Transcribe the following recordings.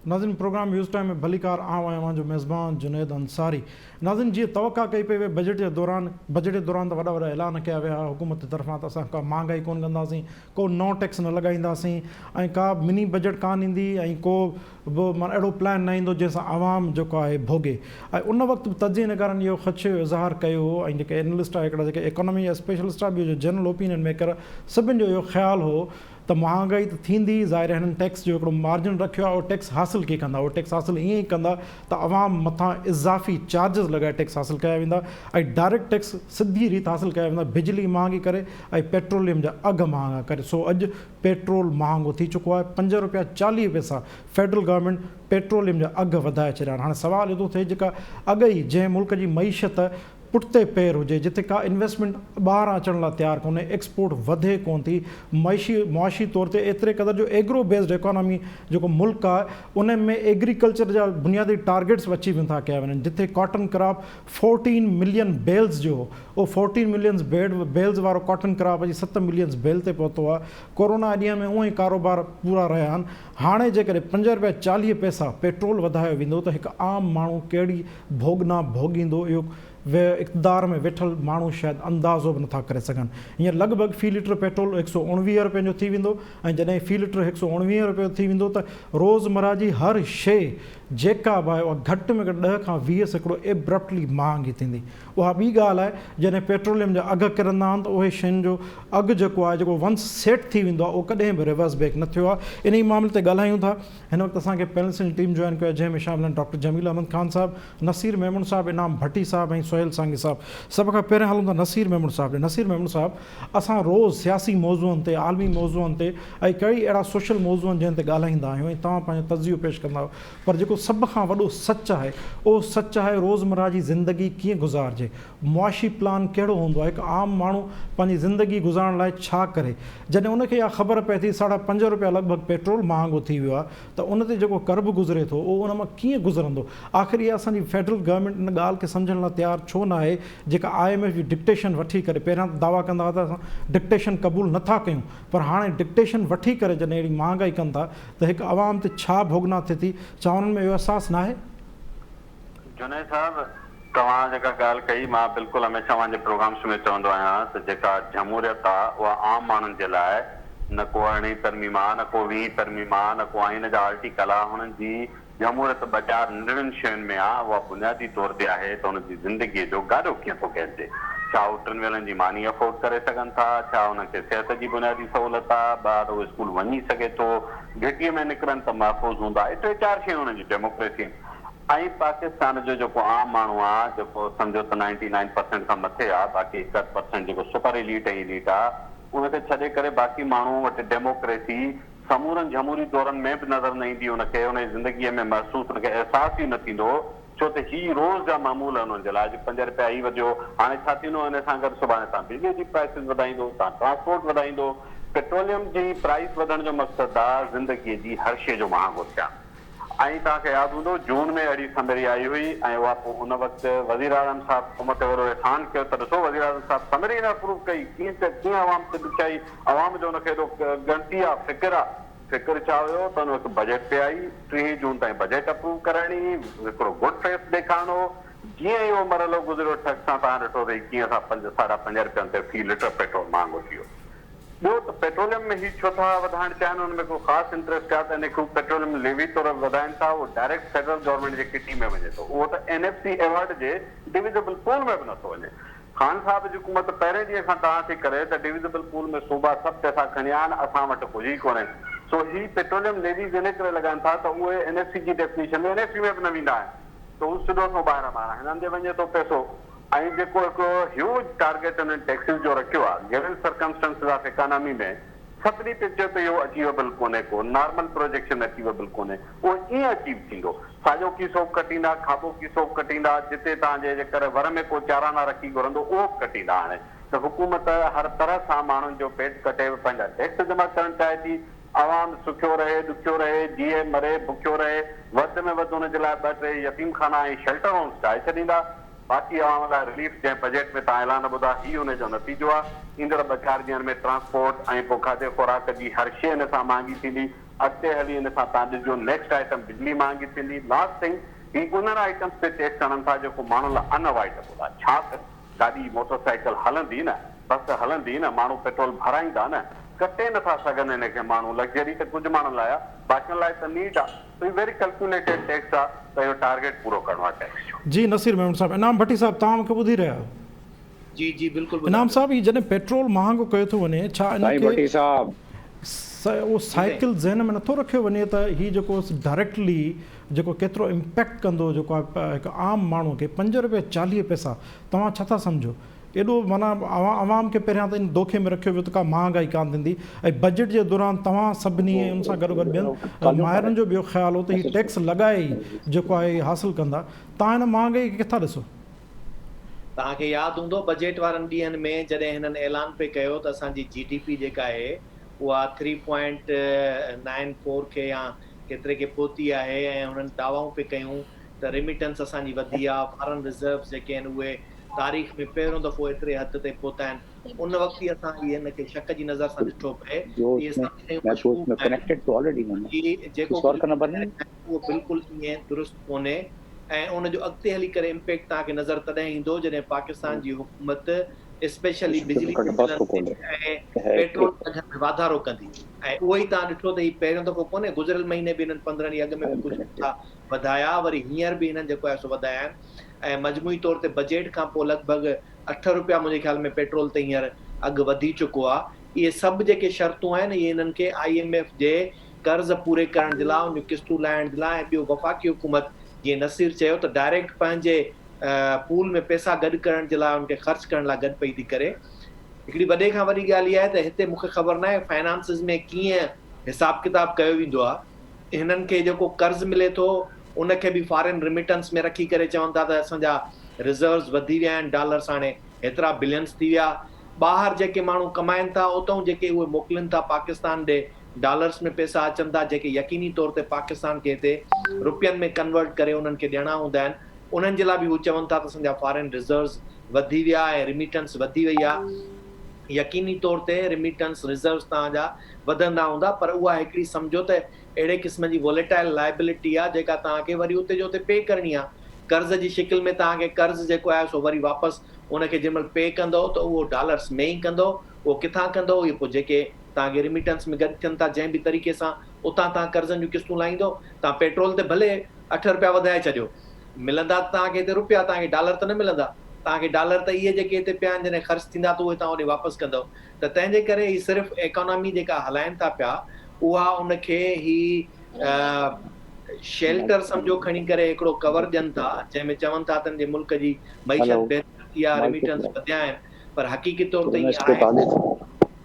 नाज़िन programme news time में भलीकार आवां जो मेज़बान जुनेद अंसारी। नाज़िन जी तवक्का कई पे बजट के दौरान तो वॾा वॾा ऐलान किया विया हुकूमत तरफ़ां त असां का महांगाई कोन कंदासीं, को नओं टैक्स न लॻाईंदासीं ऐं का मिनी बजट कान ईंदी ऐं को बि माना अहिड़ो प्लान न ईंदो जंहिंसां आवाम जेको आहे भोगे। ऐं उन वक़्तु तजी नगरनि इहो ख़दशे जो इज़हार कयो हो ऐं जेके एनालिस्ट आहे हिकिड़ा जेके इकोनॉमी या स्पेशलिस्ट आहे ॿियो जो जनरल ओपिनियन मेकर सभिनि जो इहो ख़्यालु हो त महांगाई त थींदी, ज़ाहिर हिननि टैक्स जो हिकिड़ो मार्जिन रखियो आहे, उहो टैक्स हासिलु कीअं कंदा, उहो टैक्स हासिलु ईअं ई कंदा त अवाम मथां इज़ाफ़ी चार्जिस लॻाए टैक्स हासिलु कया वेंदा ऐं डायरेक्ट टैक्स सिधी रीति हासिलु कया वेंदा, बिजली महांगी करे ऐं पेट्रोलियम जा अघु महांगा करे। सो अॼु पेट्रोल महांगो थी चुको आहे, ₹5.40 फेडरल गवर्नमेंट पेट्रोलियम जा अघु वधाए छॾिया आहिनि। हाणे सुवालु इहो थो थिए जेका अघ ई जंहिं मुल्क जी मईशत पुठिते पैर हुजे, जिते का इन्वेस्टमेंट ॿाहिरां अचण लाइ तयारु कोन्हे, एक्सपोर्ट वधे कोन थी, मुआशी तौर ते एतिरे क़दुरु जो एग्रो बेस्ड इकोनॉमी जेको मुल्क आहे उन में एग्रीकल्चर जा बुनियादी टारगेट्स अचीव था कया वञनि, जिथे कॉटन क्रॉप 14 मिलियन बेल्स जो उहो 14 मिलियन बेल्स वारो कॉटन क्रॉप अॼु 7 मिलियन बेल ते पहुतो आहे। कोरोना ॾींहं में उहो ई कारोबार पूरा रहिया आहिनि। हाणे जेकॾहिं ₹5.40 पेट्रोल वधायो वेंदो त हिकु आम माण्हू कहिड़ी भोगना भोगींदो, इहो इक़्तिदार में वेठल माण्हू शायदि अंदाज़ो बि नथा करे सघनि। हीअं लॻभॻि फ़ी लीटर पेट्रोल ₹119 जो थी वेंदो ऐं जॾहिं फ़ी लीटर ₹119 थी वेंदो त रोज़मर्रा जी हर शइ जेका बि आहे उहा घटि में घटि 10 खां 20 सैकड़ो एब्रप्टली महांगी थींदी। उहा ॿी ॻाल्हि आहे, जॾहिं पेट्रोलियम जा अघु किरंदा आहिनि त उहे शयुनि जो अघु जेको आहे जेको वंस सेट थी वेंदो आहे उहो कॾहिं बि रिवर्स बैक न थियो आहे। इन ई मामले ते ॻाल्हायूं था। हिन वक़्तु असांखे पैनल्स जी टीम जॉइन कयो आहे, जंहिंमें शामिल आहिनि डॉक्टर जमील अहमद ख़ान साहब, नसीर मेमून साहब, इनाम भट्टी साहब ऐं सोहेल सांगी साहब। सभ खां पहिरियों हलूं था नसीर मेमून साहब ॾे। नसीर मेमून साहब, असां रोज़ सियासी मौज़ूअनि ते, आलमी मौज़ूअनि ते ऐं कई अहिड़ा सोशल मौज़ू आहिनि जंहिं ते ॻाल्हाईंदा आहियूं ऐं तव्हां पंहिंजो तज़ियो पेश कंदा आहियो, पर जेको सभ खां वॾो सच आहे उहो सच आहे रोज़मर्रा जी ज़िंदगी कीअं गुज़ारिजे, मुआशी प्लान कहिड़ो हूंदो आहे, हिकु आम माण्हू पंहिंजी ज़िंदगी गुज़ारण लाइ छा करे। जॾहिं उनखे इहा ख़बर पए थी ₹5.5 लॻभॻि पेट्रोल महांगो थी वियो आहे त उन ते जेको कर्ब गुज़रे थो उहो उन मां कीअं गुज़रंदो। आख़िर इहा असांजी फेडरल गवर्नमेंट इन ॻाल्हि खे सम्झण लाइ तयारु छो न आहे, जेका IMF जी डिक्टेशन वठी करे, पहिरियां दावा कंदा हुआ त असां डिक्टेशन क़बूल नथा कयूं, पर हाणे डिक्टेशन वठी करे जॾहिं अहिड़ी महांगाई कनि था त हिकु आवाम ते छा भोगना थिए थी, छा उन्हनि में इहो अहसासु न आहे? जुनेद साहब, तव्हां जेका ॻाल्हि कई, मां बिल्कुलु हमेशह पंहिंजे प्रोग्राम्स में चवंदो आहियां त जेका जमहूरियत आहे उहा आम माण्हुनि जे लाइ न को 18 तरमीम आहे, न को 20 तरमीम आहे, न को आइन जा आर्टिकल आहे। हुननि जी जमहूरियत 2-4 नंढड़ियुनि शयुनि में आहे। उहा बुनियादी तौर ते आहे त हुनजी ज़िंदगीअ जो गाॾो कीअं थो कजे, छा उहो 3 वेलनि जी मानी अफोर्ड करे सघनि था, छा हुनखे सिहत जी बुनियादी सहूलियत आहे, ॿार उहो स्कूल वञी सघे थो, घिटीअ में निकिरनि त महफ़ूज़ हूंदा। 3-4 शयूं हुननि जी डेमोक्रेसी ऐं पाकिस्तान जो जेको आम माण्हू आहे, जेको सम्झो त 99% खां मथे आहे, बाक़ी 1% जेको सुपर एलीट ऐं एलीट आहे, उनखे छॾे करे बाक़ी माण्हू वटि डेमोक्रेसी समूरनि जमहूरी दौरनि में बि नज़र न ईंदी। उनखे उन ज़िंदगीअ में महसूसु उनखे अहसासु ई न थींदो, छो त ही रोज़ जा मामूल आहिनि हुननि जे लाइ। अॼु ₹5 ई वधियो, हाणे छा थींदो, हिन सां गॾु सुभाणे तव्हां बिजली जी प्राइसिस वधाईंदो, तव्हां ट्रांसपोर्ट वधाईंदो। पेट्रोलियम जी प्राइस वधण जो मक़सदु आहे ज़िंदगीअ जी हर शइ जो महांगो थियणु। ऐं तव्हांखे यादि हूंदो जून में अहिड़ी समरी आई हुई ऐं उहा पोइ उन वक़्तु वज़ीर आज़म साहिबु हुकूमत वारो एहसान कयो त ॾिसो वज़ीर आज़म साहिबु समरी न अप्रूव कई, कीअं आवाम ते ॾुचाई, आवाम जो हुनखे एॾो ॻणती आहे, फ़िक्र आहे। फ़िक्र छा हुयो त हुन वक़्तु बजट पे आई, 3 जून ताईं बजट अप्रूव कराइणी, हिकिड़ो गुड फेस ॾेखारिणो। जीअं ई उहो मरहलो गुज़रियो ठग सां तव्हां ॾिठो भई कीअं असां ₹5.5 ते फ़ी लीटर पेट्रोल महांगो थी वियो। ॿियो त पेट्रोलियम में ही छो था वधाइण चाहिनि, हुन में को ख़ासि इंट्रस्ट आहे त हिन पेट्रोलियम लेवी तौर वधाइनि था, उहो डायरेक्ट फेडरल गवर्नमेंट जे किटी में वञे थो, उहो त NFC अवॉर्ड जे डिविजिबल पूल में बि नथो वञे। ख़ान साहब जी हुकूमत पहिरें ॾींहं खां तव्हां थी करे त डिविजिबल पूल में सूबा सभु पैसा खणी आया आहिनि, असां वटि कुझु ई कोन्हे। सो ही पेट्रोलियम लेवीज़ इन करे लॻाइनि था त उहे NFC जी डेफिनेशन में NFC में बि न वेंदा आहिनि, त उहो सिधो थो ॿाहिरां हिननि ते वञे थो पैसो। ऐं जेको हिकिड़ो ह्यूज टारगेट हुननि टैक्सिस जो रखियो आहे, गिवन सर्कमस्टेंसिस ऑफ इकोनॉमी में, सभिनी ते चयो त इहो अचीवेबल कोन्हे, को नॉर्मल प्रोजेक्शन अचीवेबल कोन्हे, उहो ईअं अचीव थींदो। साॼो कीसो कटींदा, खाॿो कीसो कटींदा, जिते तव्हांजे जेकर वर में को चाराना रखी घुरंदो उहो बि कटींदा। हाणे त हुकूमत हर तरह सां माण्हुनि जो पेट कटे पंहिंजा टैक्स जमा करणु चाहे थी। आवाम सुखियो रहे, ॾुखियो रहे, जीए मरे, बुखियो रहे, वधि में वधि हुनजे लाइ 2-3 यतीम खाना ऐं शेल्टर होम्स ठाहे छॾींदा। बाक़ी आवाम लाइ रिलीफ जंहिं बजट में तव्हां ऐलान ॿुधा, ही हुनजो नतीजो आहे। ईंदड़ 2-4 ॾींहंनि में ट्रांसपोर्ट ऐं पोइ खाधे खुराक जी हर शइ हिन सां महांगी थींदी। अॻिते हली हिन सां तव्हां ॾिसजो नेक्स्ट आइटम बिजली महांगी थींदी। लास्ट थिंग ही उन्हनि आइटम्स ते टैक्स आणनि था जेको माण्हुनि लाइ अनअवॉइडेबल आहे। छा गाॾी मोटरसाइकिल हलंदी न, बस हलंदी न, माण्हू पेट्रोल भराईंदा न, कटे नथा सघनि हिनखे माण्हू। लग्जरी त कुझु माण्हुनि लाइ आहे, बाक़ियुनि लाइ त नीड आहे। वेरी कैलकुलेटेड टैक्स आहे, त इहो टारगेट पूरो करिणो आहे टैक्स जो। जी नसीर मेमन साहब, इनाम भट्टी साहब तव्हां मूंखे ॿुधी रहिया आहियो? जी जी बिल्कुलु। इनाम साहब, ही जॾहिं पेट्रोल महांगो कयो थो वञे, छा भट्टी साहब उहो साइकिल ज़हन में नथो रखियो वञे त हीउ जेको डायरेक्टली जेको केतिरो इम्पैक्ट कंदो जेको आहे हिकु आम माण्हू खे? 5 रुपया 40 पैसा, तव्हां छा था सम्झो? एॾो माना आवाम खे पहिरियां त इन दोखे में रखियो वियो त का महांगाई कान थींदी, ऐं बजट जे दौरान तव्हां सभिनी उन सां गॾु ॿियनि माहिरनि जो ॿियो ख़्यालु हो त हीउ टैक्स लॻाए जेको आहे हासिलु कंदा। तव्हां हिन महांगाई खे किथां ॾिसो? तव्हांखे यादि हूंदो बजट वारनि ॾींहंनि में जॾहिं हिननि ऐलान पे कयो त असांजी GDP जेका आहे उहा 3.94 खे या केतिरे खे पहुती आहे, ऐं हुननि दावाऊं पे कयूं त रेमिटेंस असांजी वधी आहे, फॉरेन रिज़र्व्स जेके आहिनि उहे तारीख़ में पहिरियों दफ़ो एतिरे हद ते पहुता आहिनि। उन वक़्तु ई असां हिनखे शक जी नज़र सां ॾिठो पए उहो बिल्कुलु ईअं दुरुस्त कोन्हे, ऐं उनजो अॻिते हली करे इम्पैक्ट तव्हांखे नज़र तॾहिं ईंदो जॾहिं पाकिस्तान जी हुकूमत स्पेशली बिजली ऐं पेट्रोल में वाधारो कंदी। ऐं उहो ई तव्हां ॾिठो त हीउ पहिरियों दफ़ो कोन्हे, गुज़िरियल महीने बि हिननि 15 ॾींहं अॻु में बि कुझु वधाया, वरी हींअर बि हिननि जेको आहे सो वधाया आहिनि। ऐं मजमूई तौर ते बजट खां पोइ लॻभॻि 8 रुपया मुंहिंजे ख़्याल में पेट्रोल ते हींअर अघु वधी चुको आहे। इहे सभु जेके शर्तूं आहिनि इहे हिननि खे IMF जे कर्ज़ पूरे करण जे लाइ, उन किस्तूं लाहिण जे लाइ, ऐं ॿियो वफ़ाक़ी हुकूमत जीअं नसीर चयो त डायरेक्ट पंहिंजे पूल में पैसा गॾु करण जे लाइ उनखे ख़र्च करण लाइ गॾु पई थी करे। हिकिड़ी वॾे खां वॾी ॻाल्हि इहा आहे त हिते मूंखे ख़बर न आहे फाइनेंसिस में कीअं हिसाब किताब कयो वेंदो आहे। हिननि खे जेको कर्ज़ मिले थो उनखे बि फॉरेन रिमिटेंस में रखी करे चवनि था त असांजा रिज़र्व्स वधी विया आहिनि, डॉलर्स हाणे हेतिरा बिलियंस थी विया। ॿाहिरि जेके माण्हू कमाइनि था उतां जेके उहे मोकिलीनि था पाकिस्तान ॾे, डॉलर्स में पैसा अचनि था जेके यकीनी तौर ते पाकिस्तान खे हिते रुपयनि में कन्वर्ट करे उन्हनि खे ॾियणा हूंदा आहिनि। उन्हनि जे लाइ बि हू चवनि था त असांजा फॉरेन रिज़र्व्स वधी विया ऐं रिमिटेंस वधी वई आहे। यकीनी तौर ते रिमिटेंस रिज़र्व्स तव्हांजा वधंदा हूंदा, पर उहा हिकिड़ी सम्झो त अहिड़े क़िस्म जी वॉलेटाइल लाइबिलिटी आहे जेका तव्हांखे वरी उते जो उते पे करणी आहे। कर्ज़ जी शिकिल में तव्हांखे कर्ज़ जेको आहे सो वरी वापसि उनखे जंहिं महिल पे कंदो त उहो डॉलर्स में ई कंदो। उहो किथां कंदो? इहो पोइ जेके तव्हांखे रिमिटेंस में गॾु थियनि था जंहिं बि तरीक़े सां उतां तव्हां कर्ज़नि जूं किस्तूं लाहींदो। तव्हां पेट्रोल ते भले 8 रुपया वधाए छॾियो, मिलंदा तव्हांखे हिते रुपया, तव्हांखे डॉलर त न मिलंदा। तव्हांखे डॉलर त इहे जेके हिते पिया आहिनि जॾहिं ख़र्च थींदा त उहे तव्हां होॾे वापसि कंदव। त तंहिंजे करे ही सिर्फ़ु इकोनॉमी जेका हलाइनि था पिया उहा उनखे ही शेल्टर सम्झो खणी करे हिकिड़ो कवर ॾियनि था जंहिंमें चवनि था त मुल्क जी मईशत बहितर थी आहे, रेमिटेंस वधिया आहिनि, पर हक़ीक़ी तौर ते इहा आहे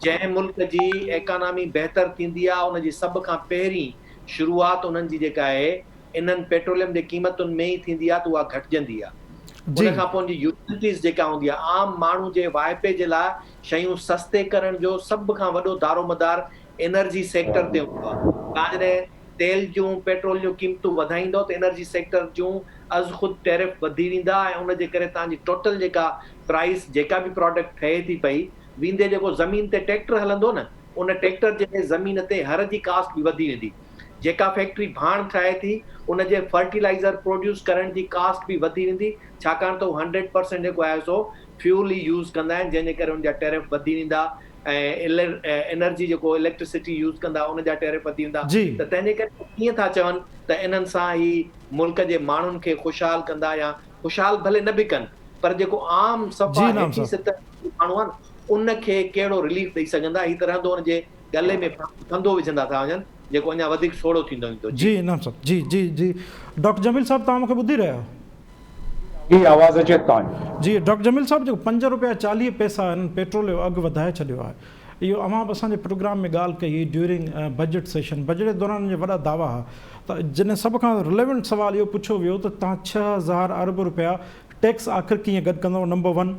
जंहिं मुल्क जी इकोनॉमी बहितर थींदी आहे उनजी सभ खां पहिरीं शुरूआत उन्हनि जी जेका आहे इन्हनि पेट्रोलियम जी क़ीमतुनि में ई थींदी आहे, त उहा घटिजंदी आहे। उन खां पोइ यूटिलिटीज़ जेका हूंदी आहे आम माण्हू जे वाइपे जे लाइ शयूं सस्ते करण जो सभ खां वॾो दारोमदार एनर्जी सेक्टर ते हूंदो आहे। तव्हां जॾहिं तेल जूं पेट्रोल जूं क़ीमतूं वधाईंदो त एनर्जी सेक्टर जूं अज़ ख़ुदि टैरिफ वधी वेंदा ऐं उनजे करे तव्हांजी टोटल जेका प्राइस जेका बि प्रोडक्ट ठहे थी पई वेंदे जेको ज़मीन ते ट्रैक्टर हलंदो न उन ट्रैक्टर जे ज़मीन ते हर जी कास्ट बि वधी वेंदी। जेका फैक्ट्री भाण ठाहे थी उनजे फर्टिलाइज़र प्रोड्यूस करण जी कास्ट बि वधी वेंदी, छाकाणि त उहो 100% जेको आहे सो फ्यूल ई यूज़ कंदा आहिनि जंहिंजे करे उनजा टैरिफ वधी वेंदा ऐं एनर्जी जेको इलेक्ट्रिसिटी यूज़ कंदा उनजा टैरिफ वधी वेंदा। त तंहिंजे करे कीअं था चवनि त इन्हनि सां ई मुल्क जे माण्हुनि खे ख़ुशहाल कंदा या ख़ुशहाल भले न बि कनि पर जेको आम सफ़ा हेठी सतह माण्हू आहे उनखे कहिड़ो रिलीफ ॾेई सघंदा। ही तरह हुनजे गले में कंधो विझंदा था वञनि जेको अञा वधीक सोढ़ो थींदो वेंदो। जी इनाम साहब, जी जी जी डॉक्टर जमील साहब तव्हां मूंखे ॿुधी रहिया आहियो? जी आवाज़ अचे तव्हां जी डॉक्टर जमील साहब जेको 5 रुपया 40 पैसा हिननि पेट्रोल जो अघु वधाए छॾियो आहे, इहो अवां बि असांजे प्रोग्राम में ॻाल्हि कई ड्यूरिंग बजट सेशन। बजट जे दौरान जे वॾा दावा हुआ त जॾहिं सभ खां रिलेवेंट सुवालु इहो पुछियो वियो त तव्हां 6000 अरब रुपया टैक्स आख़िर कीअं गॾु कंदव, नंबर 1।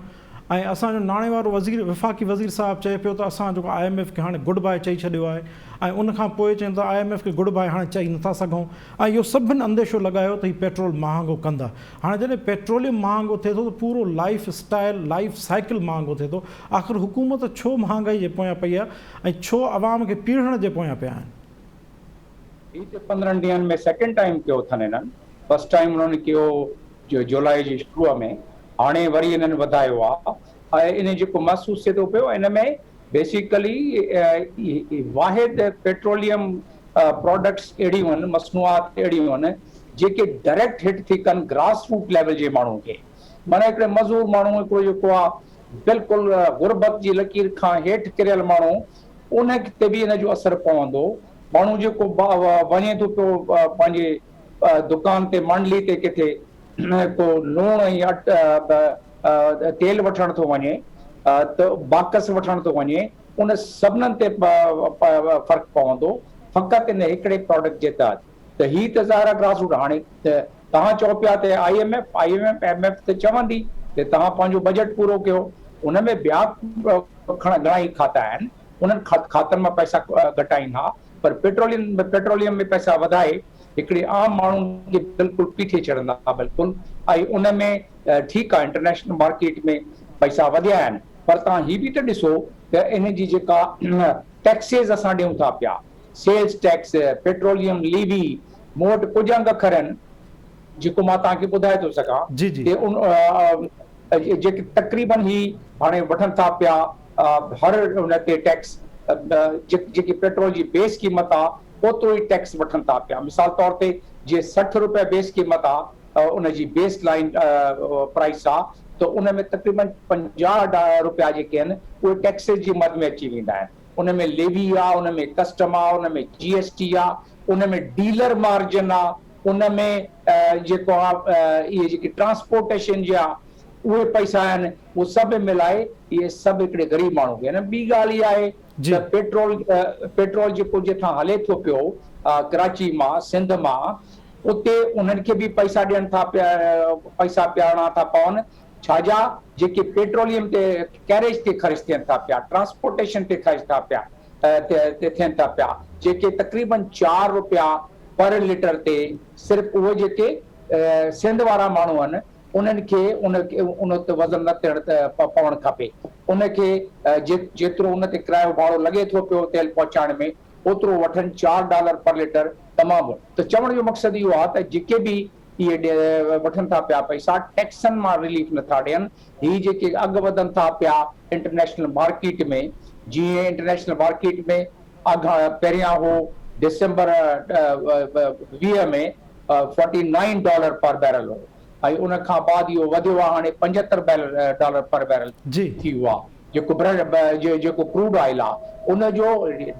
ऐं असांजो नाणे वारो वज़ीर वफ़ाक़ी वज़ीर साहिबु चए पियो त असां जेको IMF खे हाणे गुड बाय चई छॾियो आहे ऐं उनखां पोइ चवनि था IMF खे गुड बाय हाणे चई नथा सघूं। ऐं इहो सभिनि अंदेशो लॻायो त हीउ पेट्रोल महांगो कंदा। हाणे जॾहिं पेट्रोलियम महांगो थिए थो त पूरो लाइफ स्टाइल लाइफ साइकिल महांगो थिए थो। आख़िर हुकूमत छो महांगाई जे पोयां पई आहे ऐं छो अवाम खे पीढ़ण जे पोयां पिया आहिनि? ही 15 ॾींहंनि में सेकेंड टाइम कयो अथनि इन्हनि। फर्स्ट टाइम उन्होंने कयो जुलाई जी शुरूअ में, हाणे वरी इन्हनि वधायो आहे। ऐं इन जेको महसूसु थिए थो पियो, इन में बेसिकली वाहिद पेट्रोलियम प्रोडक्ट्स अहिड़ियूं आहिनि, मसनूआत अहिड़ियूं आहिनि जेके डायरेक्ट हिट थी कनि ग्रास रूट लेवल जे माण्हू खे। माना हिकिड़े मज़दूर माण्हू हिकिड़ो जेको आहे बिल्कुलु गुरबत जी लकीर खां हेठि किरियल माण्हू, उन ते बि इन जो असरु पवंदो। माण्हू जेको वञे थो पियो पंहिंजे दुकान ते, मंडली ते किथे को लूणु या तेल वठण थो वञे, त बाकस वठण थो वञे, उन सभिनीनि ते फ़र्क़ु पवंदो फ़क़ति इन हिकिड़े प्रोडक्ट जे तहत। त ही त ज़ाहिर आहे ग्रास रूट। हाणे तव्हां चओ पिया त IMF त चवंदी त तव्हां पंहिंजो बजट पूरो कयो, उन में ॿिया घणा ई खाता आहिनि, उन्हनि खातनि मां पैसा घटाईंदा, पर पेट्रोलियम में पैसा वधाए हिकिड़े आम माण्हू खे बिल्कुलु पीछे छॾंदा बिल्कुलु। ऐं उन में ठीकु आहे इंटरनेशनल मार्केट में पैसा वधिया आहिनि, पर तव्हां ही बि त ॾिसो त इन जी जेका टैक्सेस असां ॾियूं था पिया, सेल्स टैक्स, पेट्रोलियम लीवी, मूं वटि कुझु अंग अखर आहिनि जेको मां तव्हांखे ॿुधाए थो सघां। जेके तक़रीबन ही हाणे वठनि था पिया हर उन ते टैक्स, जेकी पेट्रोल जी बेस क़ीमत आहे ओतिरो ई टैक्स वठनि था पिया। मिसाल तौर ते जीअं 60 रुपया बेस क़ीमत आहे, उन जी बेस लाइन प्राइस आहे, त उन में तक़रीबन 50 रुपया जेके आहिनि उहे टैक्सेस जी मद में अची वेंदा आहिनि। उन में लेवी आहे, उन में कस्टम आहे, उन में GST आहे, उन में डीलर मार्जिन आहे, उन में जेको आहे इहे जेके ट्रांसपोर्टेशन जा उहे पैसा आहिनि, उहे सभु मिलाए इहे सभु हिकिड़े ग़रीब माण्हू खे। ॿी ॻाल्हि इहा आहे त पेट्रोल जेको जिथां हले थो पियो कराची मां, सिंध मां, उते उन्हनि खे बि पैसा ॾियनि था पिया, पैसा पियारणा था पवनि। छाजा जेके पेट्रोलियम ते कैरेज ते ख़र्च थियनि था पिया, ट्रांसपोर्टेशन ते ख़र्च था पिया थियनि था पिया, जेके तक़रीबन 4 रुपया पर लीटर ते सिर्फ़ु उहे जेके सिंध वारा माण्हू आहिनि उन्हनि खे उन ते वज़न न पवणु खपे। उनखे जेतिरो उन ते किरायो भाड़ो लॻे थो पियो तेल पहुचाइण में, ओतिरो वठनि $4 पर लीटर तमामु। त चवण जो मक़सदु इहो आहे त जेके बि इहे वठनि था पिया पैसा, टैक्सनि मां रिलीफ नथा ॾियनि। ही जेके अघु वधनि था पिया इंटरनेशनल मार्केट में, जीअं इंटरनेशनल मार्केट में अघु पहिरियां हो दिसंबर 20 में $49 पर बैरल हो, ऐं उन खां बाद इहो वधियो आहे, हाणे $75 पर बैरल थी वियो आहे। जेको क्रूड ऑयल आहे उन जो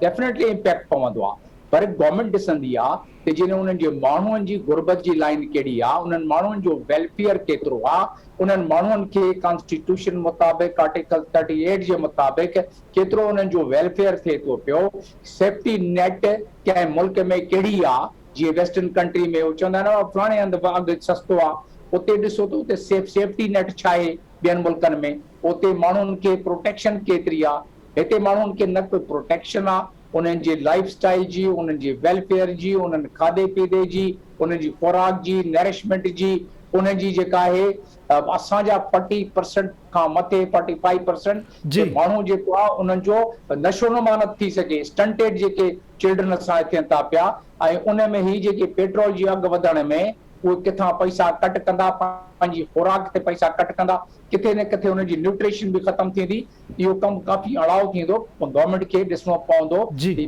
डेफिनेटली इम्पैक्ट पवंदो आहे, पर गवर्नमेंट ॾिसंदी आहे त जिन उन्हनि जे माण्हुनि जी गुरबत जी लाइन कहिड़ी आहे, उन्हनि माण्हुनि जो वेलफेयर केतिरो आहे, उन्हनि माण्हुनि खे कॉन्स्टिट्यूशन मुताबिक़ आर्टिकल 38 जे मुताबिक़ केतिरो उन्हनि जो वेलफेयर थिए थो पियो। सेफ्टी नेट कंहिं मुल्क में कहिड़ी आहे, जीअं वेस्टर्न कंट्री में उहे चवंदा आहिनि फलाणे हंधि अघु सस्तो आहे, उते ॾिसो त उते सेफ्टी नेट छा आहे ॿियनि मुल्कनि में, उते माण्हुनि खे प्रोटेक्शन केतिरी आहे। हिते माण्हुनि खे न कोई प्रोटेक्शन आहे उन्हनि जे लाइफ स्टाइल जी, उन्हनि जे वेलफेयर जी, उन्हनि खाधे पीते जी, उन्हनि जी खुराक जी, नरिशमेंट जी, उन्हनि जी जेका आहे असांजा 40% खां मथे 45% माण्हू जेको आहे उन्हनि जो नशो नुमा न थी सघे, स्टंटेड जेके चिल्ड्रन असां थियनि था पिया, ऐं उन में ही जेके पेट्रोल जी अघु वधण में उहे किथां पैसा कट कंदा, पंहिंजी खुराक ते पैसा कट कंदा, किथे न किथे उनजी न्यूट्रिशन बि ख़तम थींदी। इहो कमु काफ़ी अड़ाउ थींदो, गवर्नमेंट खे ॾिसणो पवंदो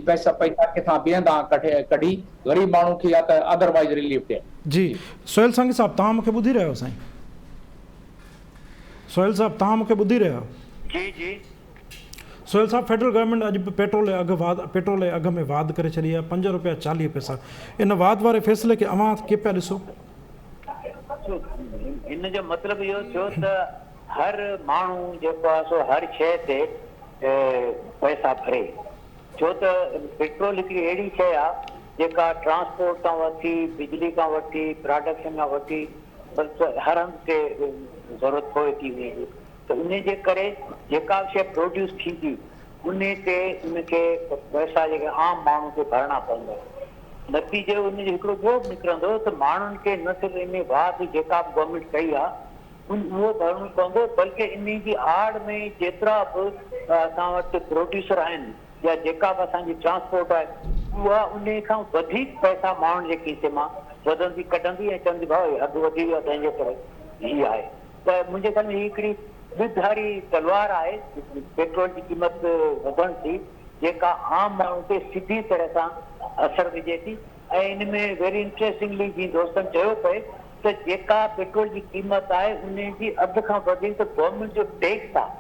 पैसा किथां ॿिहंदा कढी ग़रीब माण्हू खे या त अदरवाइज़ रिलीफ ॾिए। जी सोहेल सांगी साहब, तव्हां मूंखे ॿुधी रहियो साईं? सोहेल साहब तव्हां मूंखे ॿुधी रहियो? जी सोहेल साहब, फेडरल गवर्नमेंट अॼु पेट्रोल जे अघु में वाध करे छॾी आहे, ₹5.40। इन वाध वारे फ़ैसिले खे अव्हां कीअं पिया ॾिसो? इन जो मतिलबु इहो थियो त हर माण्हू जेको आहे सो हर शइ ते पैसा भरे, छो त पेट्रोल हिकिड़ी अहिड़ी शइ आहे जेका ट्रांसपोर्ट खां वठी, बिजली खां वठी, प्रोडक्शन खां वठी हर हंधि ते ज़रूरत पए थी वेंदी। त उन जे करे जेका शइ प्रोड्यूस थींदी उन ते उनखे पैसा जेके आम माण्हू खे भरणा पवंदा। नतीजे उन जो हिकिड़ो ॿियो निकिरंदो त माण्हुनि खे न सिर्फ़ु इन वाध जेका बि गवर्नमेंट कई आहे उहो भरणो पवंदो, बल्कि इन जी आड़ में जेतिरा बि असां वटि प्रोड्यूसर आहिनि या जेका बि असांजी ट्रांसपोर्ट आहे उहा उन खां वधीक पैसा माण्हुनि जे खीसे मां वधंदी कढंदी ऐं चवंदी भाउ अघु वधी वियो आहे तंहिंजे करे हीअ आहे। त मुंहिंजे ख़्याल में हीअ हिकिड़ी ॿिधारी तलवार आहे पेट्रोल जी क़ीमत वधण थी जेका आम माण्हू ते सिधी तरह सां असर विझे थी। ऐं इन में वेरी इंट्रेस्टिंगली जीअं दोस्तनि चयो पए त जेका पेट्रोल जी क़ीमत आहे उन जी अधु खां वधीक त गवर्नमेंट जो टैक्स आहे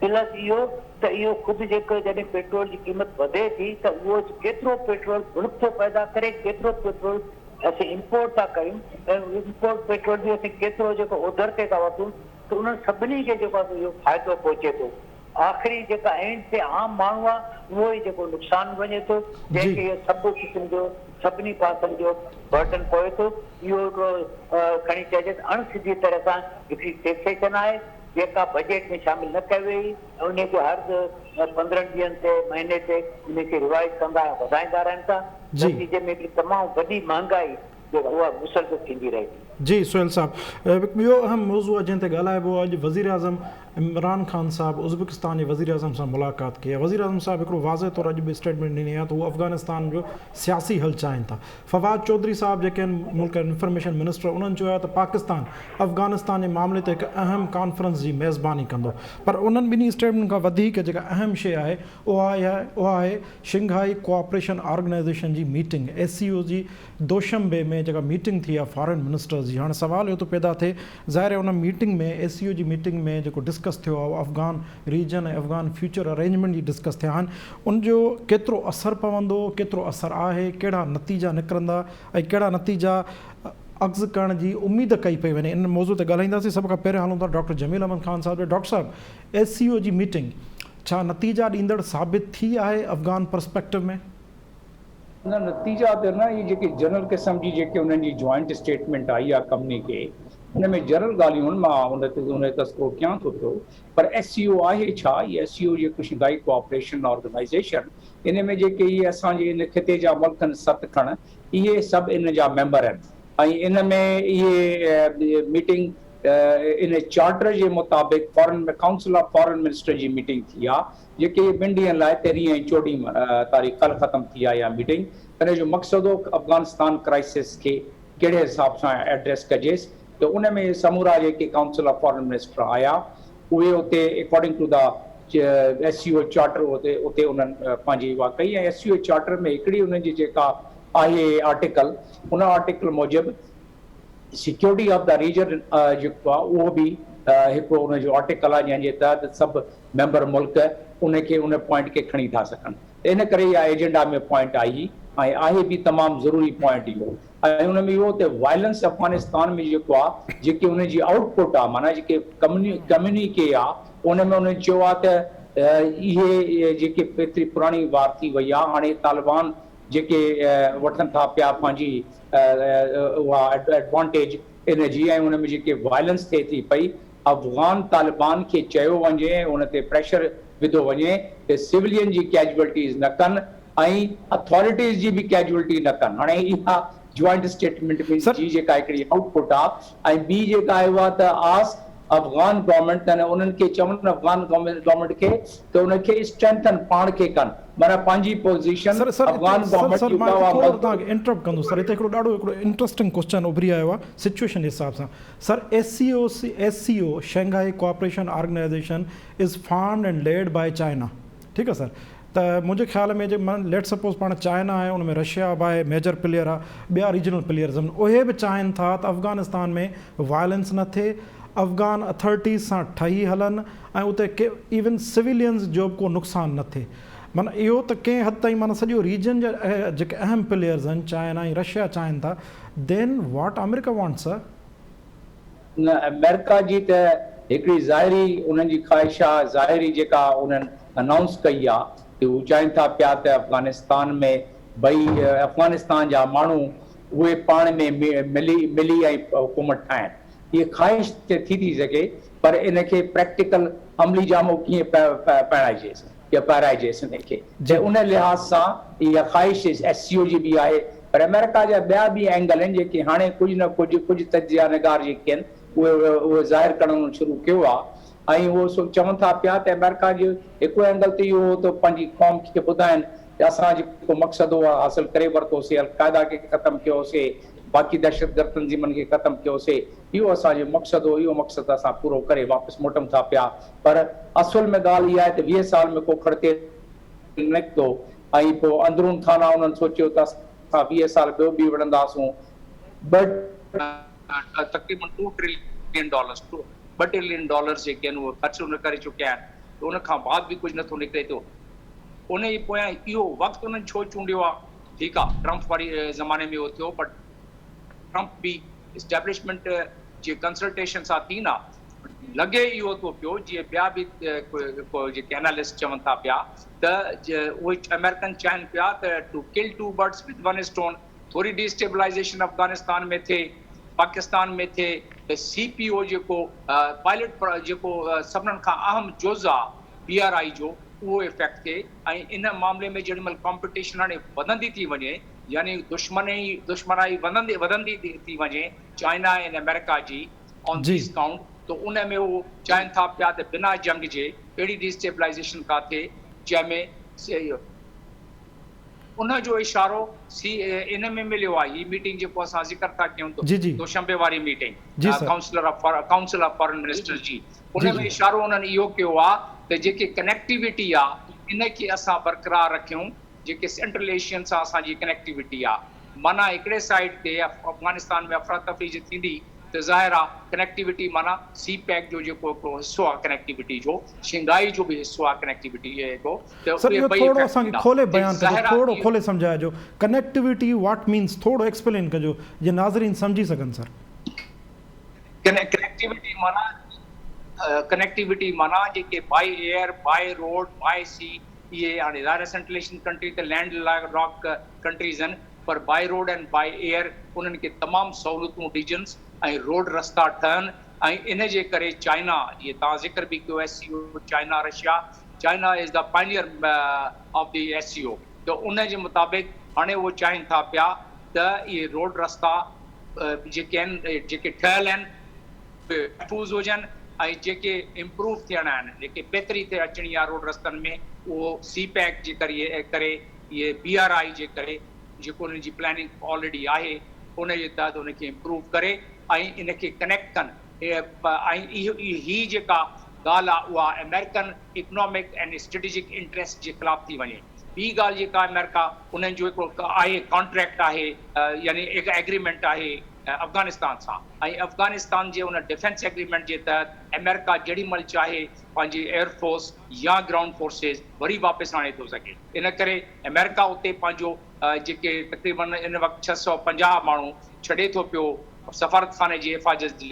प्लस इहो त इहो ख़ुदि जेको जॾहिं पेट्रोल जी क़ीमत वधे थी त उहो केतिरो पेट्रोल मुल्क थो पैदा करे केतिरो पेट्रोल असीं इम्पोर्ट था कयूं ऐं इम्पोर्ट पेट्रोल बि असीं केतिरो जेको ओधर ते था वठूं त उन्हनि सभिनी खे जेको आहे इहो फ़ाइदो पहुचे थो। आख़िरी जेका एंड ते आम माण्हू आहे उहो ई जेको नुक़सानु वञे थो जंहिंखे इहो सभु क़िस्म जो सभिनी पासनि जो बर्डन पए थो। इहो हिकिड़ो खणी चइजे अणसिधी तरह सां हिकिड़ी टैक्सेशन आहे जेका बजट में शामिल न कई वई ऐं उनखे हर 15 ॾींहंनि ते महीने ते उनखे रिवाइज कंदा ऐं वधाईंदा रहनि था। नतीजे में हिकिड़ी तमामु वॾी महांगाई जेका उहा मुसलसल थींदी रहे थी। जी सुहेल साहब ॿियो अहम मौज़ू आहे जंहिं ते ॻाल्हाइबो अॼु वज़ीर आज़म इमरान ख़ान साहब उज़्बेकिस्तान जे वज़ीर आज़म सां मुलाक़ात कई आहे। वज़ीर आज़म साहब हिकिड़ो वाज़े तौरु अॼु बि स्टेटमेंट ॾिनी आहे त उहो अफ़गानिस्तान जो सियासी हल चाहिनि था। फवाद चौधरी साहब जेके आहिनि मुल्क इंफॉर्मेशन मिनिस्टर उन्हनि चयो आहे त पाकिस्तान अफ़गानिस्तान जे मामले ते हिकु अहम कॉन्फ्रेंस जी मेज़बानी कंदो पर उन्हनि ॿिन्ही स्टेटमेंट खां वधीक जेका अहम शइ आहे उहा आहे शिंघाई कोऑपरेशन ऑर्गेनाइज़ेशन जी मीटिंग SCO जी दोशंबे में जेका मीटिंग थी आहे फॉरेन मिनिस्टर्स जी। हाणे सवाल इहो थो पैदा थिए ज़ाहिर उन मीटिंग में SCO जी मीटिंग में जेको डिस्कस थियो आहे अफ़गान रीजन ऐं अफ़गान फ्यूचर अरेंजमेंट जी डिस्कस थिया आहिनि उनजो केतिरो असरु पवंदो केतिरो असरु आहे कहिड़ा नतीजा निकिरंदा ऐं कहिड़ा नतीजा अॻु करण जी उमेद कई पई वञे इन मौज़ू ते ॻाल्हाईंदासीं। सभ खां पहिरियों हलूं था डॉक्टर जमील अहमद ख़ान साहब डॉक्टर साहब SCO जी मीटिंग छा नतीजा ॾींदड़ साबित थी आहे अफ़गान पर्सपेक्टिव में? न नतीजा त न इहे जेके जनरल क़िस्म जी जेके उन्हनि जी जॉइंट स्टेटमेंट आई आहे कम्युनिके उन में जनरल ॻाल्हियूं आहिनि मां उन ते तस्करो कयां थो पियो पर SCO आहे छा इहे SCO जेको शिंघाई कोऑपरेशन ऑर्गेनाइज़ेशन इन में जेके इहे असांजे इन खिते जा मुल्क आहिनि 7 खण इहे सभु इन जा मेंबर आहिनि ऐं इन में इहे मीटिंग इन चार्टर जे मुताबिक़ foreign council of foreign minister जी मीटिंग थी आहे जेके 2 ॾींहंनि लाइ 13 ऐं 14 तारीख़ कल्ह ख़तमु थी आहे इहा मीटिंग। इन जो मक़सदु हो अफ़गानिस्तान क्राइसिस खे कहिड़े हिसाब सां एड्रेस कजेसि त उन में समूरा जेके काउंसिल ऑफ फॉरेन मिनिस्टर आया उहे उते according to the SCO charter उते उन्हनि पंहिंजी उहा कई ऐं SCO चार्टर में हिकिड़ी उन्हनि जी जेका आहे आर्टिकल उन आर्टिकल मूजिबि सिक्योरिटी ऑफ द रीजन जेको आहे उहो बि हिकिड़ो उन जो आर्टिकल आहे जंहिंजे तहत सभु मेंबर मुल्क उनखे उन पॉइंट खे खणी था सघनि त इन करे इहा एजेंडा में पॉइंट आई ऐं आहे बि तमामु ज़रूरी पॉइंट इहो ऐं उन में इहो त वायलेंस अफ़गानिस्तान में जेको आहे जेके उन जी आउटपुट आहे माना जेके कम्युनिके आहे उन में उन्हनि चयो आहे त इहे जेके एतिरी पुराणी वार थी वई आहे हाणे तालिबान जेके वठनि था पिया पंहिंजी उहा एडवांटेज इन जी ऐं उन में जेके वायलेंस थिए थी पई अफ़गान तालिबान खे चयो वञे उन ते प्रेशर विधो वञे त सिविलियन जी कैजुअलिटीज़ न कनि ऐं अथॉरिटीज़ जी बि कैजुअलिटी न कनि। हाणे इहा जॉइंट स्टेटमेंट में जी जेका हिकिड़ी आउटपुट आहे ऐं ॿी जेका आहे उहा त आस अफ़गान गवर्नमेंट अने उन्हनि खे चवनि अफ़गान गवर्नमेंट खे त उनखे स्ट्रेंथन पाण खे कनि माना पंहिंजी पोज़ीशन अफ़गान गवर्नमेंट इंटरप्ट कंदो सर हिते हिकिड़ो इंटरेस्टिंग क्वेश्चन उभरी आयो आहे सिचुएशन जे हिसाब सां sir SCO Shanghai cooperation organization is formed and led by China ठीकु आहे सर त मुंहिंजे ख़्याल में जे लेट सपोज़ पाण चाइना आहे उन में रशिया बि आहे मेजर प्लेयर आहे ॿिया रीजनल प्लेयर्स आहिनि उहे बि चाहिनि था त अफ़गानिस्तान में वायलेंस न थिए अफ़गान अथॉरिटीज़ सां ठही हलनि ऐं उते इवन सिविलियंस जो बि को नुक़सानु न थिए माना इहो त कंहिं हद ताईं माना सॼो रीजन जा जेके अहम प्लेयर्स आहिनि चाइना ऐं रशिया चाहिनि था देन वॉट अमेरिका वॉन्ट्स सर न अमेरिका जी त हिकिड़ी ज़ाहिरी उन्हनि जी ख़्वाहिश आहे ज़ाहिरी जेका उन्हनि अनाउंस कई आहे त हू चाहिनि था पिया त अफ़गानिस्तान में भई अफ़गानिस्तान जा माण्हू उहे पाण में मिली ऐं हुकूमत ठाहिनि ये ख़्वाहिश थी सके पर इनखे प्रैक्टिकल अमली जामो कीअं पाराइजेसि या पाराइजेसि इनखे त उन लिहाज़ सां इहा ख़्वाहिश SCO जी बि आहे पर अमेरिका जा ॿिया बि एंगल आहिनि जेके हाणे कुझु न कुझु तजिया निगार जेके आहिनि उहे ज़ाहिर करणु शुरू कयो आहे ऐं उहो चवनि था पिया त अमेरिका जो हिकिड़ो एंगल त इहो त पंहिंजी क़ौम खे ॿुधाइनि त असां जेको मक़सदु हुआ हासिल करे वरितोसीं, अलक़ाइदा खे ख़तमु कयोसीं, बाक़ी दहशतगर्द तंज़ीमनि खे ख़तमु कयोसीं, इहो असांजो मक़सदु हो, इहो मक़सदु असां पूरो करे वापसि मोटूं था पिया। पर असुल में ॻाल्हि इहा आहे त 20 साल में को खड़ते निकितो ऐं पोइ अंदरून खाना उन्हनि सोचियो त असां 20 साल ॿियो बि विढ़ंदासूं। तक़रीबन $2 ट्रिलियन $2 ट्रिलियन जेके आहिनि उहे ख़र्च उन करे चुकिया आहिनि, त उन खां बाद बि कुझु नथो निकिरे थो। उन जे पोयां इहो वक़्तु उन्हनि छो चूंडियो आहे? ठीकु आहे, ट्रम्प वारी ज़माने में उहो थियो, बट ट्रम्प बि इस्टेब्लिशमेंट जे कंसल्टेशन सां थी न लॻे इहो थो पियो, जीअं ॿिया बि जेके एनालिस्ट चवनि था पिया त उहे अमेरिकन चाहिनि पिया त to kill 2 birds with 1 stone, थोरी डिस्टेबलाइज़ेशन अफ़गानिस्तान में थिए, पाकिस्तान में थिए, त CPO जेको पायलट जेको सभिनीनि खां अहम जुज़ आहे BRI जो, उहो इफेक्ट थिए। ऐं इन मामले में जेॾीमहिल कॉम्पिटिशन हाणे वधंदी थी वञे, यानी दुश्मनाई वधंदी थी वञे चाइना ऐं अमेरिका जी ऑन दिस काउंट, तो उन में उहो चाहिनि था पिया त बिना जंग जे अहिड़ी डिस्टेबलाइज़ेशन का थिए जंहिंमें उन जो इशारो इन में मिलियो आहे। ही मीटिंग जेको असां ज़िक्र था कयूं दोशंबे वारी meeting council of foreign ministers जी, उन में इशारो उन्हनि इहो कयो आहे त जेके कनेक्टिविटी आहे इन खे असां बरक़रार रखियूं, जेके सेंट्रल एशियन सां असांजी कनेक्टिविटी आहे। माना हिकिड़े साइड ते अफ़गानिस्तान में अफ़रा तफ़री जी थींदी त ज़ाहिर आहे कनेक्टिविटी माना CPEC जो जेको हिकिड़ो हिसो आहे कनेक्टिविटी जो, शिंगाई जो बि हिसो आहे कनेक्टिविटी जो। सर इहो थोरो असांखे खोले बयान कजो, थोरो खोले सम्झाइजो, कनेक्टिविटी व्हाट मीन्स, थोरो एक्सप्लेन कजो जीअं नाज़रीन सम्झी सघनि। सर कनेक्टिविटी माना जेके by air, by road, by sea, इहे हाणे ज़ाहिर सेंट्रल एशियन कंट्री त लैंड लॉक कंट्रीज़ आहिनि, पर by road and by air उन्हनि खे तमामु सहूलियतूं ॾिजनि ऐं रोड रस्ता ठहनि। ऐं इन जे करे चाइना, जीअं तव्हां ज़िक्र बि कयो SCO, China Russia, China is the Pioneer of the SCO, त उन जे मुताबिक़ हाणे उहो चाहिनि था पिया त इहे रोड रस्ता जेके आहिनि, जेके ठहियल आहिनि महफ़ूज़ हुजनि, ऐं जेके इम्प्रूव थियणा आहिनि, जेके बहितरी थिए अचणी आहे रोड रस्तनि में, उहो CPEC जे करे इहे BRI जे करे जेको उन्हनि जी प्लानिंग ऑलरेडी आहे उन जे तहत उनखे इम्प्रूव करे ऐं इनखे कनेक्ट कनि। ऐं ही जेका ॻाल्हि आहे उहा American economic and strategic interest जे ख़िलाफ़ थी वञे। ॿी ॻाल्हि जेका अमेरिका उन्हनि जो हिकिड़ो आहे कॉन्ट्रैक्ट आहे, यानी हिकु एग्रीमेंट आहे अफ़गानिस्तान सां, ऐं अफ़गानिस्तान जे उन डिफेंस एग्रीमेंट जे तहत अमेरिका जेॾी महिल चाहे पंहिंजी एयरफोर्स या ग्राउंड फोर्सिस वरी वापसि आणे थो सघे। इन करे अमेरिका उते पंहिंजो जेके तक़रीबन इन वक़्तु 650 माण्हू छॾे थो पियो सफ़ारत खाने जी हिफ़ाज़त जे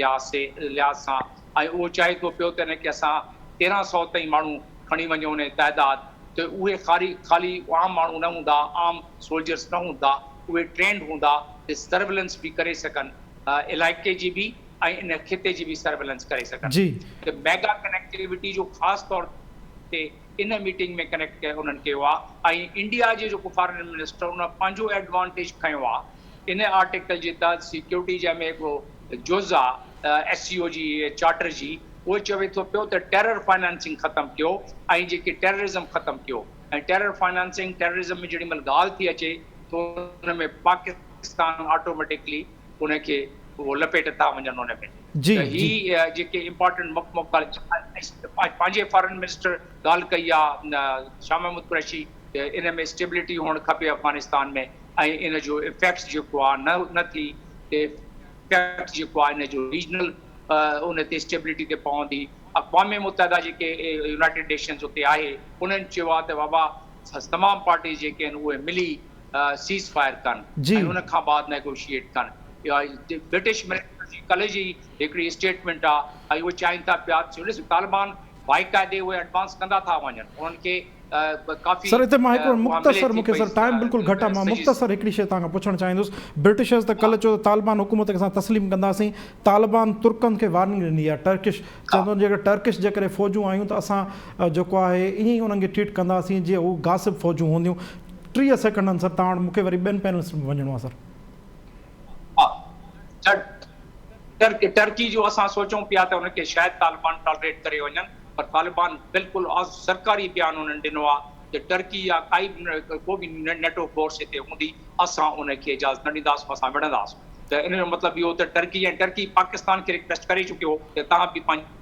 लिहाज़ सां, ऐं उहो चाहे थो पियो त इनखे असां 1300 ताईं माण्हू खणी वञूं उन तइदाद, त उहे ख़ाली आम माण्हू न हूंदा, आम सोल्जर्स न हूंदा, उहे ट्रेंड हूंदा त सर्विलेंस बि करे सघनि इलाइक़े जी बि ऐं इन खिते जी बि सर्विलेंस करे सघनि। त मेगा कनेक्टिविटी जो ख़ासि तौर ते इन मीटिंग में कनेक्ट उन्हनि कयो आहे। ऐं इंडिया जे जेको फॉरेन मिनिस्टर उन पंहिंजो एडवांटेज खयो आहे इन आर्टिकल जे तहत सिक्योरिटी जंहिंमें हिकिड़ो जुज़ आहे SCO जी चार्टर जी, उहो चवे थो पियो त टेरर फाइनेंसिंग ख़तमु कयो ऐं जेके टेररिज़म ख़तमु कयो। ऐं टेरर फाइनेंसिंग टेररिज़म में जेॾी महिल ॻाल्हि थी अचे त हुन में पाकिस्तान ऑटोमेटिकली उनखे उहो लपेट था वञनि उन में। त ही जेके इम्पोर्टेंट पंहिंजे फॉरेन मिनिस्टर ॻाल्हि कई आहे शाह महमूद कुरैशी, इन में स्टेबिलिटी हुअणु खपे अफ़गानिस्तान में, ऐं इन जो इफेक्ट जेको आहे न थी इफेक्ट जेको आहे इन जो रीजनल उन ते स्टेबिलिटी ते पवंदी। अक़वाम मुतहदा जेके यूनाइटेड नेशंस उते आहे उन्हनि चयो आहे त बाबा तमामु पार्टीज़ जेके आहिनि उहे मिली सीज़ फायर कनि ऐं उन खां बाद नेगोशिएट कनि। ब्रिटिश मिनिस्टर जी कल्ह जी हिकिड़ी स्टेटमेंट आहे ऐं उहे चाहिनि था पिया ॾिसो तालिबान बाक़ाइदे उहे एडवांस कंदा था वञनि, उन्हनि खे सर हिते मां हिकिड़ो मुख़्तसर, मूंखे सर टाइम बिल्कुलु घटि आहे, मां मुख़्तसर हिकिड़ी शइ तव्हां खां पुछणु चाहींदुसि। ब्रिटिशर्स त कल्ह चयो तालिबान हुकूमत खे असां तस्लीम कंदासीं, तालिबान तुर्कनि खे वार्निंग ॾिनी आहे, टर्किश चवंदो जेकर टर्किश जे करे फ़ौजूं आयूं त असां जेको आहे ईअं ई उन्हनि खे ट्रीट कंदासीं जीअं हू गासिब फ़ौजूं हूंदियूं। 30 सेकंडनि सर तव्हां वटि, मूंखे वरी ॿियनि पैनल्स में वञिणो आहे सर। टर्की जो असां सोचूं पिया त उनखे शायदि तालिबान टॉलरेट करे वञनि, पर तालिबान बिल्कुलु सरकारी बयान उन्हनि ॾिनो आहे त टर्की या काई को बि नेटो फोर्स हिते हूंदी असां उनखे इजाज़त न ॾींदासीं, असां विढ़ंदासीं। त इन जो मतिलबु इहो त टर्की ऐं टर्की पाकिस्तान खे रिक्वेस्ट करे चुकियो त तव्हां बि पंहिंजी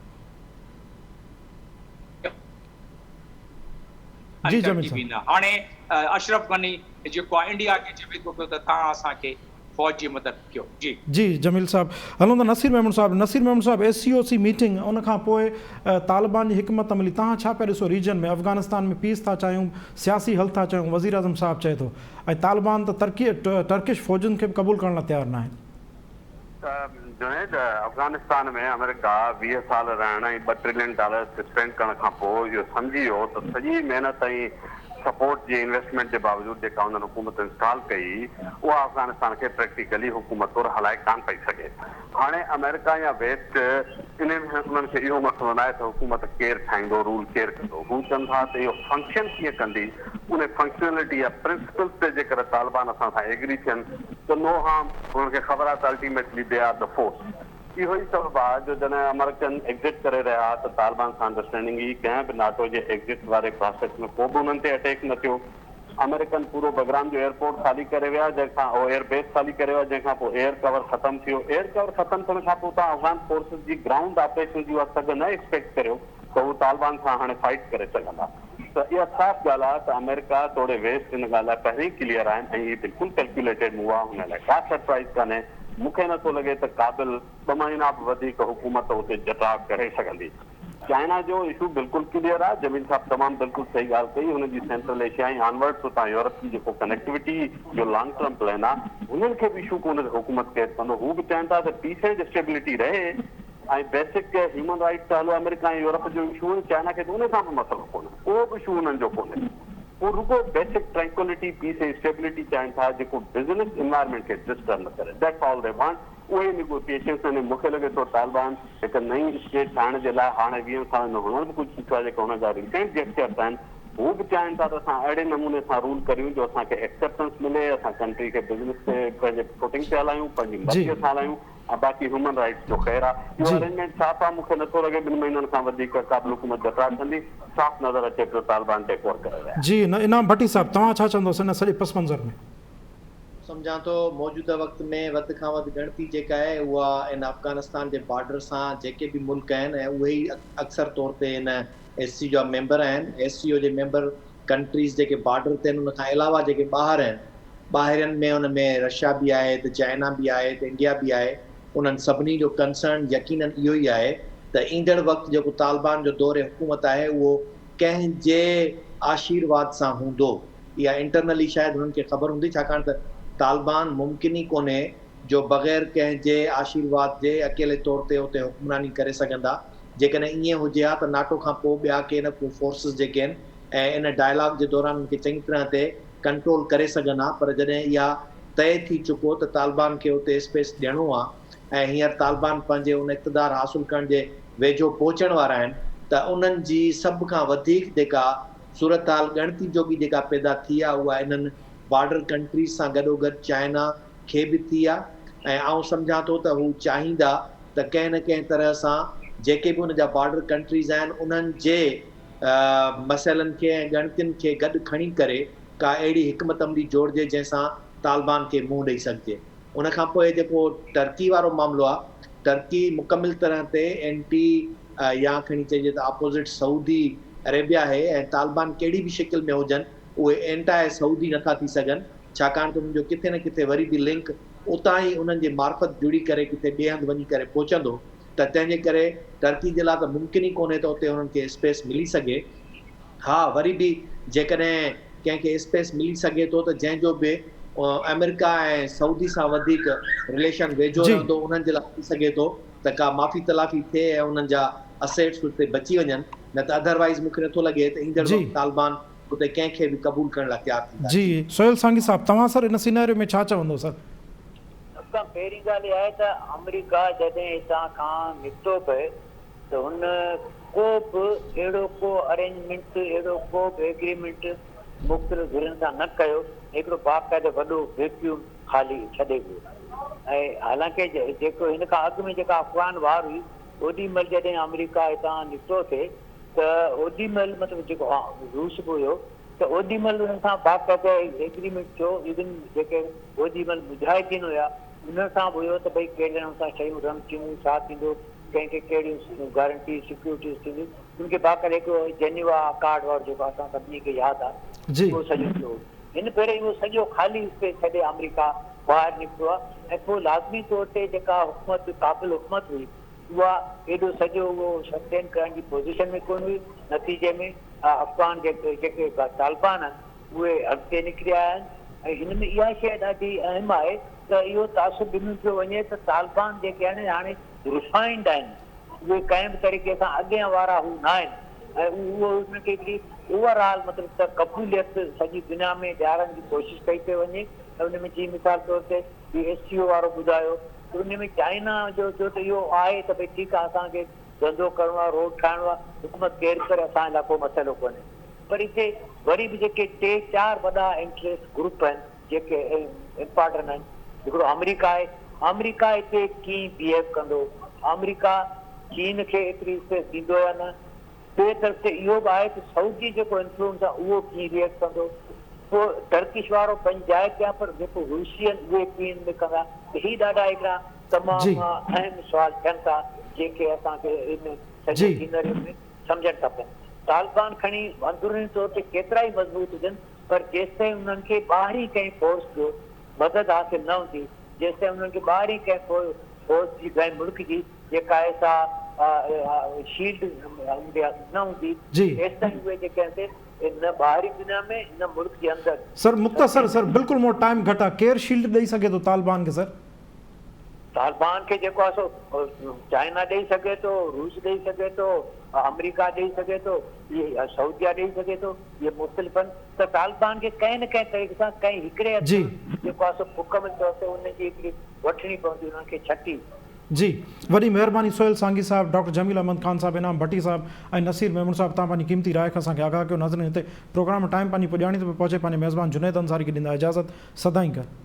जी जमील साहब। हाणे अशरफ गनी जेको आहे इंडिया खे चवे थो पियो त तव्हां असांखे फ़ौज जी मदद कयो। जी जमील साहब, हलो त नसीर मेमन साहब SCOC मीटिंग उन खां पोइ तालिबान जी हिकमत अमली तव्हां छा पिया ॾिसो रीजन में? अफ़गानिस्तान में पीस था चाहियूं, सियासी हल था चाहियूं, वज़ीर आज़म साहब चए थो, ऐं तालिबान त टर्किश फ़ौजुनि खे बि क़बूल करण लाइ तयारु न आहिनि। जुनैद, अफ़गानिस्तान में अमेरिका 20 साल रहण ऐं $2 ट्रिलियन स्पेंड करण खां पोइ इहो सम्झी वियो त सॼी महिनत ऐं सपोर्ट जी इन्वेस्टमेंट जे बावजूदि जेका उन्हनि हुकूमत इंस्टॉल कई उहा अफ़गानिस्तान खे प्रैक्टिकली हुकूमत तौरु हलाए कान पई सघे। हाणे अमेरिका या वेस्ट इन में उन्हनि खे इहो मसइलो न आहे त हुकूमत केरु ठाहींदो, रूल केरु कंदो। हू चवनि था त इहो फंक्शन कीअं कंदी, उन फंक्शनलिटी या प्रिंसिपल्स ते जेकर तालिबान असां सां एग्री थियनि त नो हार्म। उन्हनि खे ख़बर आहे त ultimately they are the force. इहो ई सबबु आहे जो जॾहिं अमेरिकन एग्ज़िट करे रहिया त तालिबान सां अंडरस्टैंडिंग ई कंहिं बि नाटो जे एग्ज़िट वारे प्रोसेस में को बि उन्हनि ते अटैक न थियो। अमेरिकन पूरो बगराम जो एयरपोर्ट ख़ाली करे विया, जंहिंखां एयरबेस ख़ाली करे विया, जंहिंखां पोइ एयर कवर ख़तमु थियो। एयर कवर ख़तमु थियण खां पोइ तव्हां अफ़गान फोर्सिस जी ग्राउंड ऑपरेशन जी उहा सघ न एक्सपेक्ट करियो त हू तालिबान सां हाणे फाइट करे सघंदा। त इहा साफ़ ॻाल्हि आहे त अमेरिका तोड़े वेस्ट इन ॻाल्हि लाइ पहिरीं ई क्लियर आहिनि ऐं हीअ बिल्कुलु कैलकुलेटेड मूव आहे। हुन लाइ का सरप्राइज़ कान्हे। मूंखे नथो लॻे त क़ाबिल 2 महीना बि वधीक हुकूमत उते जटाव करे सघंदी। चाइना जो इशू बिल्कुलु क्लियर आहे। जमील साहब तमामु बिल्कुलु सही ॻाल्हि कई। हुनजी सेंट्रल एशिया ऐं ऑनवर्ड्स उतां यूरोप जी जेको कनेक्टिविटी जो लॉन्ग टर्म प्लान आहे हुननि खे बि इशू कोन्हे त हुकूमत केरु कंदो। हू बि चाहिनि था त पीस एंड स्टेबिलिटी रहे ऐं बेसिक ह्यूमन राइट्स हलो। अमेरिका ऐं यूरोप जो इशू आहिनि, चाइना खे त उन सां बि मसइलो कोन्हे, को बि इशू उन्हनि जो कोन्हे। वो रुगो बेसिक ट्रैंक्विलिटी, पीस ऐं स्टेबिलिटी चाहिनि था जेको बिज़नेस इन्वायरमेंट खे डिस्टर्ब न करे। That's all they want. उहे निगोशिएशन्स आहिनि। मूंखे लॻे थो तालिबान हिकु नई स्टेट ठाहिण जे लाइ हाणे 20 सालनि में हुनर बि कुझु थियो आहे जेका हुन जा रिसेंट जेस्चर्स आहिनि। हू बि चाहिनि था त असां अहिड़े नमूने सां रूल करियूं जो असांखे एक्सेप्टेंस मिले, असां कंट्री खे बिज़नेस ते पंहिंजे फुटिंग ते हलायूं, पंहिंजी मर्ज़ीअ सां हलायूं ऐं बाक़ी ह्यूमन राइट्स जो ख़ैरु आहे। इहो अरेंजमेंट साफ़ आहे। मूंखे नथो लॻे 2 महीननि खां वधीक क़ाबिल हुकूमत जतरा कंदी। साफ़ नज़र अचे पियो तालिबान टेक ओवर करे रहिया। जी इनाम भट्टी साहब, तव्हां छा चवंदोसि हिन सॼे पस मंज़र में? सम्झां थो मौजूदा वक़्त में वधि खां वधि गिणती जेका आहे उहा इन अफ़गानिस्तान जे बॉर्डर सां जेके बि मुल्क आहिनि ऐं उहे ई अक्सर तौर ते इन SCO जा मेंबर आहिनि। SCO जे मेंबर कंट्रीज़ जेके बॉर्डर ते आहिनि, उन खां अलावा जेके ॿाहिरि आहिनि, ॿाहिरिनि में उन में रशिया बि आहे, त चाइना बि आहे, त इंडिया बि आहे। उन्हनि सभिनी जो कंसर्न यकीनन इहो ई आहे त ईंदड़ वक़्तु जेको तालिबान जो दौर हुकूमत आहे उहो कंहिंजे आशीर्वाद सां हूंदो। इहा इंटरनली शायदि हुननि खे ख़बर हूंदी, छाकाणि त तालिबान मुमकिन ई कोन्हे जो बग़ैर कंहिंजे आशीर्वाद जे अकेले तौर ते उते हुक्मरानी करे सघंदा। जेकॾहिं ईअं हुजे हा त नाटो खां पोइ ॿिया के न को फोर्सिस जेके आहिनि ऐं इन डायलॉग जे दौरान उनखे चङी तरह ते कंट्रोल करे सघनि हा। पर जॾहिं इहा तय थी चुको त तालिबान खे उते स्पेस ॾियणो आहे ऐं हींअर तालिबान पंहिंजे उन इक़्तिदार हासिल करण जे वेझो पहुचण वारा आहिनि, त उन्हनि जी सभ खां वधीक जेका सूरत हाल ॻणती जोगी जेका पैदा थी आहे उहा इन्हनि बॉर्डर कंट्रीज़ सां गॾोगॾु चाइना खे बि थी आहे। ऐं आउं सम्झां थो त हू चाहींदा त कंहिं न कंहिं तरह सां जेके बि उन जा बॉर्डर कंट्रीज़ आहिनि उन्हनि जे मसइलनि खे ऐं ॻणतियुनि खे गॾु खणी करे का अहिड़ी हिकमत अमली जोड़िजे जंहिंसां तालिबान खे मुंहुं ॾेई सघिजे। उन खां पोइ जेको टर्की वारो मामिलो आहे, टर्की मुकमिल तरह ते एंटी या खणी चइजे त अपोज़िट सऊदी अरेबिया आहे ऐं तालिबान कहिड़ी बि शिकिल में हुजनि उहे एंटाए सऊदी नथा थी सघनि, छाकाणि त उन्हनि जो किथे न किथे वरी बि लिंक उतां ई उन्हनि जे मार्फत जुड़ी करे किथे ॿिए हंधि वञी करे पहुचंदो। त तंहिंजे करे टर्की जे लाइ त मुमकिन ई कोन्हे त उते हुननि खे स्पेस मिली सघे। हा, वरी बि जेकॾहिं कंहिंखे स्पेस मिली सघे थो त जंहिंजो बि अमेरिका ऐं सऊदी सां वधीक रिलेशन वेझो रहंदो उन्हनि जे लाइ थी सघे थो त का माफ़ी तलाफ़ी थिए ऐं उन्हनि जा असेट्स उते बची वञनि। न त अदरवाइज़ मूंखे नथो लॻे त ईंदड़ वक़्तु तालिबान उते कंहिंखे बि क़बूल करण लाइ तयारु थींदा। जी सोहेल सांगी साहब, तव्हां सर इन सिनेरियो में छा चवंदो सर? असां पहिरीं ॻाल्हि इहा आहे त अमेरिका जॾहिं हितां खां निकितो पए त हुन को बि अहिड़ो को अरेंजमेंट, अहिड़ो को बि एग्रीमेंट मुख़्तलिफ़ ज़िलनि सां न कयो। हिकिड़ो बाक़ाइदो वॾो वैक्यूम ख़ाली छॾे वियो। ऐं हालांकि जेको हिन खां अॻु में जेका अफ़गान वार हुई ओॾी महिल जॾहिं अमेरिका हितां निकितो थिए त ओॾी महिल मतिलबु जेको रूस बि हुयो त ओॾी महिल हुन सां बाक़ाइदा एग्रीमेंट थियो, इवन जेके ओॾी महिल मुजाहिदीन हुया उन सां बि हुयो त भई कहिड़े नमूने सां शयूं रमचियूं, छा थींदो, कंहिंखे कहिड़ियूं गारंटी सिक्योरिटीज़ थींदियूं, उनखे बाक़ाइदा हिकिड़ो जेनीवा अकार्ड वारो जेको असां सभिनी खे यादि आहे जी उहो सॼो थियो। हिन पहिरें इहो सॼो ख़ाली स्पेस छॾे अमेरिका ॿाहिरि निकितो आहे ऐं पोइ लाज़मी तौर ते जेका हुकूमत क़ाबिल हुकूमत हुई उहा एॾो सॼो उहो सस्टेन करण जी पोज़ीशन में कोन हुई। नतीजे में अफ़गान जेके तालिबान आहिनि उहे अॻिते निकिरी आया आहिनि। ऐं हिन में इहा शइ ॾाढी अहम आहे त इहो तासुब ॾिनो पियो वञे त तालिबान जेके आहिनि हाणे रिफाइंड आहिनि, उहे कंहिं बि तरीक़े सां अॻियां वारा हू न आहिनि ऐं उहो उनखे हिकिड़ी ओवरऑल मतिलबु त क़बूलियत सॼी दुनिया में ॾियारण जी कोशिशि कई पई वञे। त उन में जीअं मिसाल तौर ते SCO वारो ॿुधायो त उन में चाइना जो त इहो आहे त भई ठीकु आहे असांखे धंधो करिणो आहे, रोड ठाहिणो आहे, हुकूमत केर करे असांजे लाइ को मसइलो कोन्हे। पर हिते वरी बि जेके 3-4 वॾा इंट्रस्ट ग्रुप आहिनि जेके इम्पॉर्टेंट आहिनि। हिकिड़ो अमेरिका आहे, अमेरिका हिते कीअं बिहेव कंदो, अमेरिका चीन खे एतिरी स्पेस ॾींदो या न। ॿिए तरफ़ ते इहो बि आहे त सऊदी जेको इंफ्लुएंस आहे उहो कीअं बिहेव कंदो। पोइ टर्किश वारो पंचायत या पर जेको रूसियन उहे कीअं कंदा। ही ॾाढा हिकिड़ा तमामु अहम सुवाल थियनि था जेके असांखे इन सॼे सीनरी में सम्झणु खपनि। तालिबान खणी अंदरूनी तौर ते केतिरा ई मज़बूत हुजनि पर जेसिताईं उन्हनि खे ॿाहिरीं कंहिं फोर्स जो मदद हासिल न हूंदी, जेसिताईं उन्हनि खे ॿाहिरीं कंहिं फोर्स जी कंहिं मुल्क जी जेका ऐसा शील्ड न हूंदी, तेसिताईं उहे जेके आहिनि न ॿाहिरी दुनिया में न मुल्क जे अंदरि। सर मुख़्तसर सर बिल्कुलु मोटो टाइम घटि आहे, केरु शील्ड ॾेई सघे थो तालिबान खे? सर तालिबान खे जेको आहे सो चाइना ॾेई सघे थो, रूस ॾेई सघे थो, अमेरिका ॾेई सघे थो, इहे सऊदिया ॾेई सघे थो, इहे मुख़्तलिफ़ आहिनि। त तालिबान खे कंहिं न कंहिं तरीक़े सां कंहिं हिकिड़े जेको आहे सो मुकमल तौर ते उनजी हिकिड़ी वठणी पवंदी, उन्हनि खे छटी। जी वॾी महिरबानी सोहेल सांगी साहब, डॉक्टर जमील अहमद ख़ान साहब, इनाम भट्टी साहब ऐं नसीर मेमून साहब, तव्हां पंहिंजी क़ीमती राय खां असांखे आगाह कयो। नाज़रीन हिते प्रोग्राम टाइम पंहिंजी पुॼाणी थो पहुचे, पंहिंजे मेज़बान जुनैद अंसारी खे ॾींदा इजाज़त। सदाईं कर।